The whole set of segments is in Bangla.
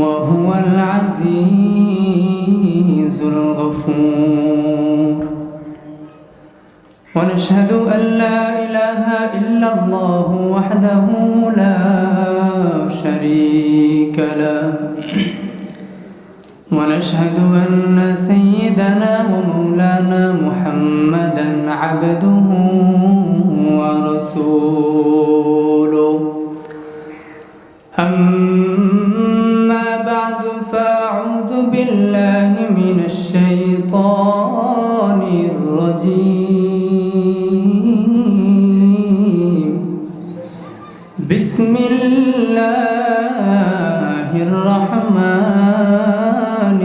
وهو العزيز الغفور. ونشهد أن لا إله إلا الله وحده لا شريك له. ونشهد أن سيدنا ومولانا محمدا عبده ورسوله. أما بعد فأعوذ بالله من الشيطان الرجيم. بسم الله الرحمن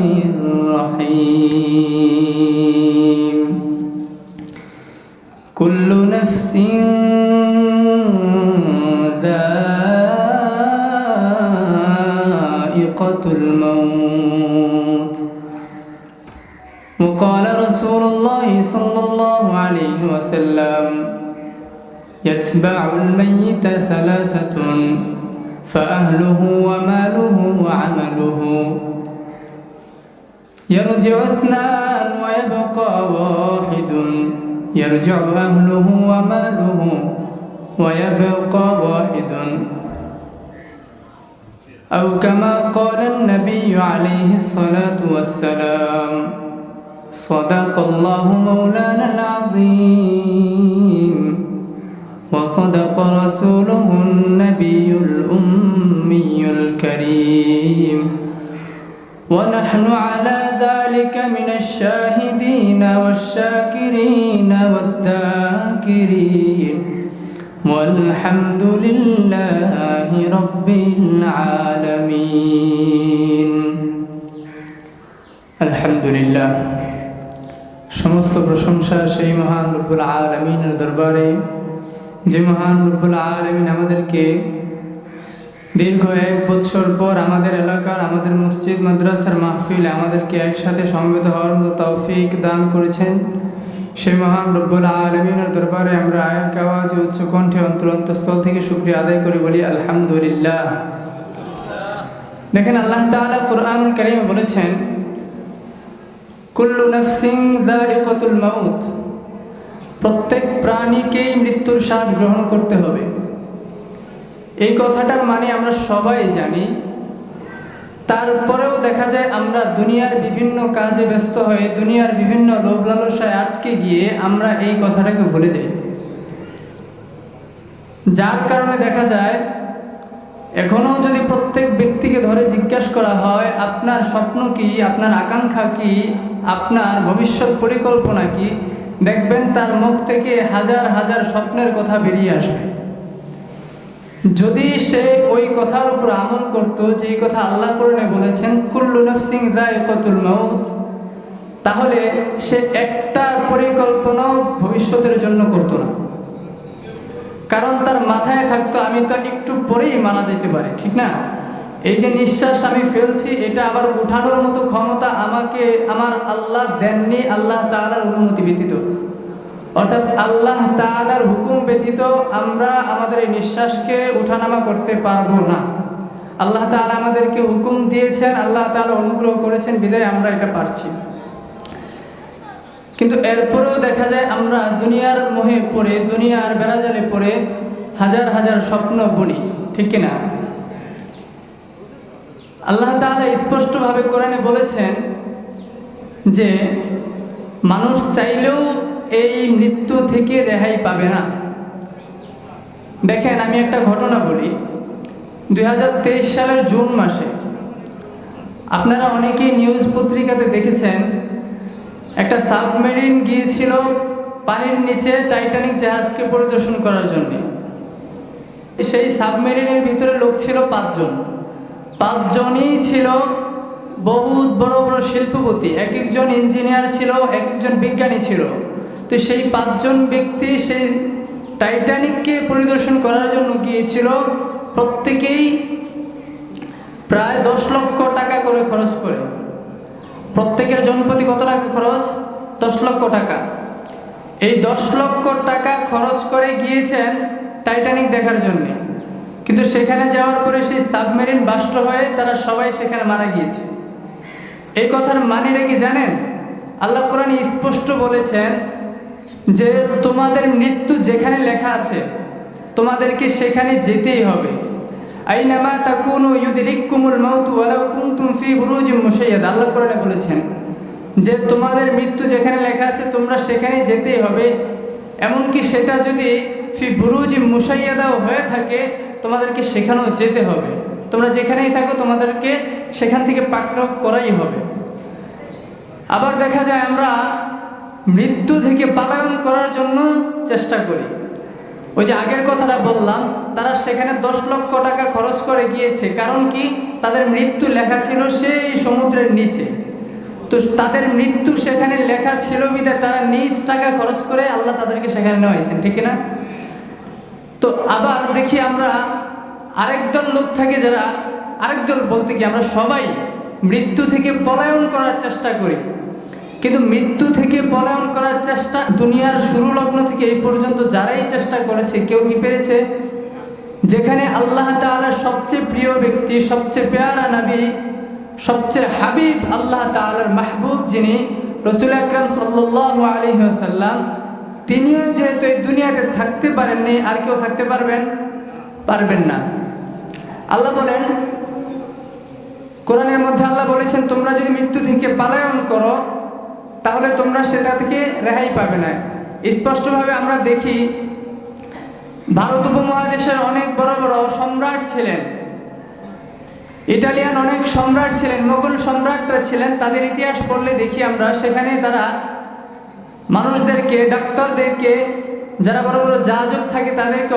الرحيم. كل نفس ذائقة الموت. وقال رسول الله صلى الله عليه وسلم: يتبع الميت ثلاثة: فأهله وماله وعمله. يرجع اثنان ويبقى واحد. يرجع أهله وماله ويبقى واحد. أو كما قال النبي عليه الصلاة والسلام: صدق الله مولانا العظيم وصدق رسوله النبي الأمي الكريم. ونحن على ذلك من الشاهدين والشاكرين والذاكرين والحمد لله رب العالمين. আলহামদুলিল্লাহ, সমস্ত প্রশংসা সেই মহান রব্বুল আলামিনের দরবারে, যে মহান রব্বুল আলামিন আমাদেরকে দীর্ঘ 1 বছর পর আমাদের এলাকার, আমাদের মসজিদ মাদ্রাসার মাহফিলে আমাদেরকে একসাথে সমবেত হওয়ার মতো তৌফিক দান করেছেন। সেই মহান রব্বুল আলামিনের দরবারে আমরা এক আওয়াজে উচ্চ কণ্ঠে অন্তরস্থল থেকে শুকরিয়া আদায় করে বলি আলহামদুলিল্লাহ। দেখেন, আল্লাহ তাআলা কুরআনুল কারীমে বলেছেন, কুল্লু নাফসিন যায়িকাতুল মাউত। প্রত্যেক প্রাণীকেই মৃত্যুর স্বাদ গ্রহণ করতে হবে। এই কথাটার মানে আমরা সবাই জানি, তারপরেও দেখা যায় আমরা দুনিয়ার বিভিন্ন কাজে ব্যস্ত হয়ে, দুনিয়ার বিভিন্ন লোভ লালসায় আটকে গিয়ে আমরা এই কথাটাকে ভুলে যাই। যার কারণে দেখা যায় এখনও যদি প্রত্যেক ব্যক্তিকে ধরে জিজ্ঞাসা করা হয়, আপনার স্বপ্ন কি, আপনার আকাঙ্ক্ষা কি, আপনার ভবিষ্যৎ পরিকল্পনা কি, দেখবেন তার মুখ থেকে হাজার হাজার স্বপ্নের কথা বেরিয়ে আসবে। যদি সে ওই কথার উপর আমল করত, যে কথা আল্লাহ কোরআনে বলেছেন কুল্লু নাফসিন যায়িকাতুল মাউত, তাহলে সে একটা পরিকল্পনাও ভবিষ্যতের জন্য করত না। কারণ তার মাথায় থাকতো, আমি তো একটু পরেই মারা যেতে পারি, ঠিক না? এই যে নিঃশ্বাস আমি ফেলছি, এটা আবার উঠানোর মতো ক্ষমতা আমাকে আমার আল্লাহ দেননি, আল্লাহ তাআলার অনুমতি ব্যতীত। অর্থাৎ আল্লাহ তাআলার হুকুম ব্যতীত আমরা আমাদের এই নিঃশ্বাসকে উঠানামা করতে পারবো না। আল্লাহ তাআলা আমাদেরকে হুকুম দিয়েছেন, আল্লাহ তাআলা অনুগ্রহ করেছেন, বিধায় আমরা এটা পারছি। কিন্তু এরপরেও দেখা যায় আমরা দুনিয়ার মোহে পড়ে, দুনিয়ার বেড়াজালে পড়ে হাজার হাজার স্বপ্ন বুনি, ঠিক কিনা? আল্লাহ তাআলা স্পষ্টভাবে কোরআনে বলেছেন যে মানুষ চাইলেও এই মৃত্যু থেকে রেহাই পাবে না। দেখেন, আমি একটা ঘটনা বলি। 2023 সালের জুন মাসে আপনারা অনেকেই নিউজ পত্রিকাতে দেখেছেন, একটা সাবমেরিন গিয়েছিল পানির নিচে টাইটানিক জাহাজকে পরিদর্শন করার জন্য। সেই সাবমেরিনের ভিতরে লোক ছিল 5 জন। 5 জনই ছিল বহুত বড় বড় শিল্পপতি, এক একজন ইঞ্জিনিয়ার ছিল, এক একজন বিজ্ঞানী ছিল। তো সেই 5 জন ব্যক্তি সেই টাইটানিককে পরিদর্শন করার জন্য গিয়েছিল। প্রত্যেকেই প্রায় 10 লক্ষ টাকা করে খরচ করে। প্রত্যেকের জনপ্রতি কত টাকা খরচ? 10 লক্ষ টাকা। এই 10 লক্ষ টাকা খরচ করে গিয়েছেন টাইটানিক দেখার জন্য। কিন্তু সেখানে যাওয়ার পরে সেই সাবমেরিন বাস্ট হয়ে তারা সবাই সেখানে মারা গিয়েছে। এই কথার মানেটা কি জানেন? আল্লাহ কোরআনে স্পষ্ট বলেছেন যে তোমাদের মৃত্যু যেখানে লেখা আছে তোমাদেরকে সেখানে যেতেই হবে। আইনামা তাকুনু ইউদরিকুমুল মাউতু ওয়ালাউ কুনতুম ফি বুরুজিম মুশাইয়াদা। আল্লাহ কোরআনে বলেছেন যে তোমাদের মৃত্যু যেখানে লেখা আছে তোমরা সেখানেই যেতেই হবে, এমনকি সেটা যদি ফি বুরুজিম মুশাইয়াদাও হয়ে থাকে তোমাদেরকে সেখানেও যেতে হবে। তোমরা যেখানেই থাকো তোমাদেরকে সেখান থেকে পাকড়াও করাই হবে। আবার দেখা যায় আমরা মৃত্যু থেকে পলায়ন করার জন্য চেষ্টা করি। ওই যে আগের কথাটা বললাম, তারা সেখানে 10 লক্ষ টাকা খরচ করে গিয়েছে, কারণ কি? তাদের মৃত্যু লেখা ছিল সেই সমুদ্রের নিচে। তো তাদের মৃত্যু সেখানে লেখা ছিল বিধায় তারা নিজ টাকা খরচ করে আল্লাহ তাদেরকে সেখানে নেওয়াইছেন, ঠিক না? তো আবার দেখি আমরা আরেক দল লোক থাকে যারা, আরেক দল বলতে কি আমরা সবাই মৃত্যু থেকে পলায়ন করার চেষ্টা করি, কিন্তু মৃত্যু থেকে পলায়ন করার চেষ্টা দুনিয়ার শুরু লগ্ন থেকে এই পর্যন্ত যারাই চেষ্টা করেছে কেউ কি পেরেছে? যেখানে আল্লাহ তাআলার সবচেয়ে প্রিয় ব্যক্তি, সবচেয়ে পেয়ারা নবী, সবচেয়ে হাবিব আল্লাহ তাআলার মাহবুব যিনি রাসূল আকরাম সাল্লাল্লাহু আলাইহি ওয়াসাল্লাম, তিনিও যেহেতু এই দুনিয়াতে থাকতে পারেননি, আর কেউ থাকতে পারবেন না। আল্লাহ বলেন কোরআনের মধ্যে, আল্লাহ বলেছেন তোমরা যদি মৃত্যু থেকে পলায়ন করো তাহলে তোমরা সেটা থেকে রেহাই পাবে না। স্পষ্টভাবে আমরা দেখি ভারত উপমহাদেশের অনেক বড় বড় সম্রাট ছিলেন, ইটালিয়ান অনেক সম্রাট ছিলেন, মোগল সম্রাটরা ছিলেন, তাদের ইতিহাস পড়লে দেখি আমরা সেখানে তারা মানুষদেরকে, ডাক্তারদেরকে, যারা বড় বড় যাজক থাকে তাদেরকে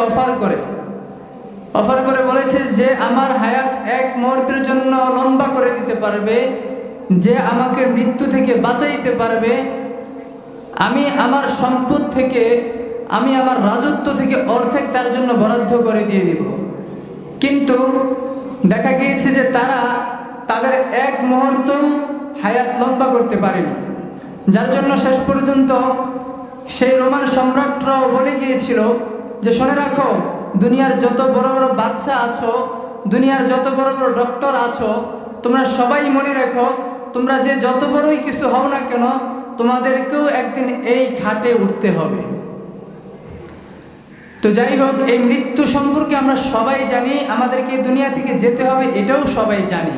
অফার করে বলেছে যে আমার হায়াত 1 মুহূর্তের জন্য লম্বা করে দিতে পারবে, যে আমাকে মৃত্যু থেকে বাঁচাইতে পারবে, আমি আমার সম্পদ থেকে, আমি আমার রাজত্ব থেকে অর্ধেক তার জন্য বরাদ্দ করে দিয়ে দিব। কিন্তু দেখা গিয়েছে যে তারা তাদের 1 মুহূর্ত হায়াত লম্বা করতে পারেনি, যার জন্য শেষ পর্যন্ত সেই রোমান সম্রাটরাও বলে গিয়েছিল যে শুনে রাখো, দুনিয়ার যত বড় বড় বাদশা আছো, দুনিয়ার যত বড় বড় ডক্টর আছো, তোমরা সবাই মনে রাখো তোমরা যে যত বড়ই কিছু হও না কেন তোমাদেরকেও একদিন এই ঘাটে উঠতে হবে। তো যাই হোক, এই মৃত্যু সম্পর্কে আমরা সবাই জানি, আমাদেরকে দুনিয়া থেকে যেতে হবে এটাও সবাই জানি,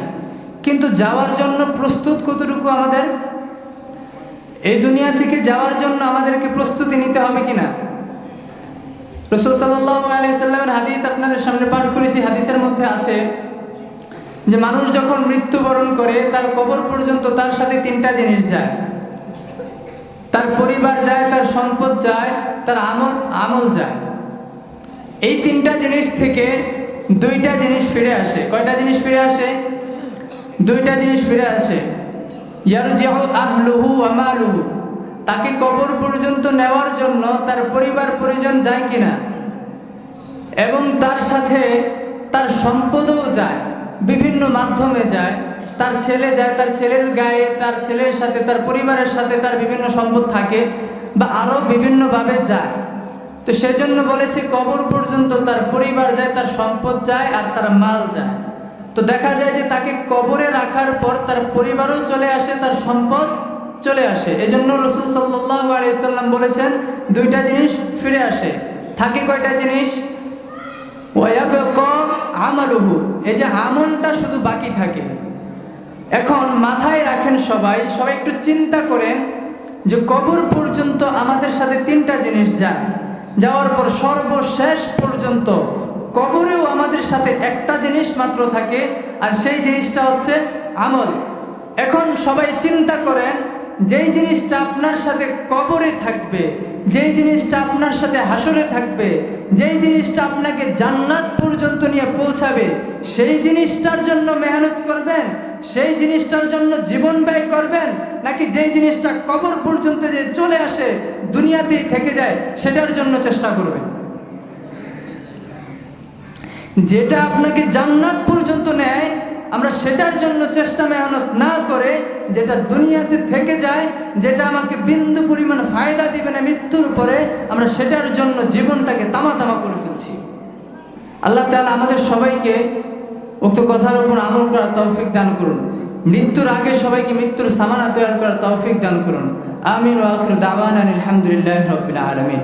কিন্তু যাওয়ার জন্য প্রস্তুত কতটুকু? আমাদের এই দুনিয়া থেকে যাওয়ার জন্য আমাদেরকে প্রস্তুতি নিতে হবে কিনা? রাসূল সাল্লাল্লাহু আলাইহি সাল্লামের হাদিস আপনাদের সামনে পাঠ করেছি। হাদিসের মধ্যে আছে যে মানুষ যখন মৃত্যুবরণ করে তার কবর পর্যন্ত তার সাথে 3টা জিনিস যায়, তার পরিবার যায়, তার সম্পদ যায়, তার আমল যায়। এই 3টা জিনিস থেকে 2টা জিনিস ফিরে আসে। কয়টা জিনিস ফিরে আসে? 2টা জিনিস ফিরে আসে। ইয়ারজিউ আহলুহু ওয়া মালুহু, তাকে কবর পর্যন্ত নেওয়ার জন্য তার পরিবার পরিজন যায় কিনা, এবং তার সাথে তার সম্পদও যায়, বিভিন্ন মাধ্যমে যায়। তার ছেলে যায়, তার ছেলের গায়ে, তার ছেলের সাথে, তার পরিবারের সাথে তার বিভিন্ন সম্পদ থাকে, বা আরও বিভিন্নভাবে যায়। তো সেজন্য বলেছে কবর পর্যন্ত তার পরিবার যায়, তার সম্পদ যায়, আর তার মাল যায়। তো দেখা যায় যে তাকে কবরে রাখার পর তার পরিবারও চলে আসে, তার সম্পদ চলে আসে। এজন্য রাসূল সাল্লাল্লাহু আলাইহি সাল্লাম বলেছেন 2টা জিনিস ফিরে আসে। থাকে কয়টা জিনিস? ওয়ায়াবকা আমালুহু, এই যে আমলটা শুধু বাকি থাকে। এখন মাথায় রাখেন সবাই একটু চিন্তা করেন যে কবর পর্যন্ত আমাদের সাথে 3টা জিনিস যায়, যাওয়ার পর সর্বশেষ পর্যন্ত কবরেও আমাদের সাথে একটা জিনিস মাত্র থাকে, আর সেই জিনিসটা হচ্ছে আমল। এখন সবাই চিন্তা করেন, যেই জিনিসটা আপনার সাথে কবরে থাকবে, যেই জিনিসটা আপনার সাথে হাসরে থাকবে, যেই জিনিসটা আপনাকে জান্নাত পর্যন্ত নিয়ে পৌঁছাবে, সেই জিনিসটার জন্য মেহনত করবেন, সেই জিনিসটার জন্য জীবন ব্যয় করবেন, নাকি যেই জিনিসটা কবর পর্যন্ত যে চলে আসে, দুনিয়াতেই থেকে যায়, সেটার জন্য চেষ্টা করবেন? যেটা আপনাকে জান্নাত পর্যন্ত নেয় আমরা সেটার জন্য চেষ্টা মেহনত না করে, যেটা দুনিয়াতে থেকে যায়, যেটা আমাকে বিন্দু পরিমাণ ফায়দা দিবে না মৃত্যুর পরে, আমরা সেটার জন্য জীবনটাকে তামা করে ফেলছি। আল্লাহ তাআলা আমাদের সবাইকে উক্ত কথার উপর আমল করার তৌফিক দান করুন। মৃত্যুর আগে সবাইকে মৃত্যুর সামানা তৈরি করার তৌফিক দান করুন। আমিন ওয়া আখিরু দাওয়ানা আলহামদুলিল্লাহি রাব্বিল আলামিন।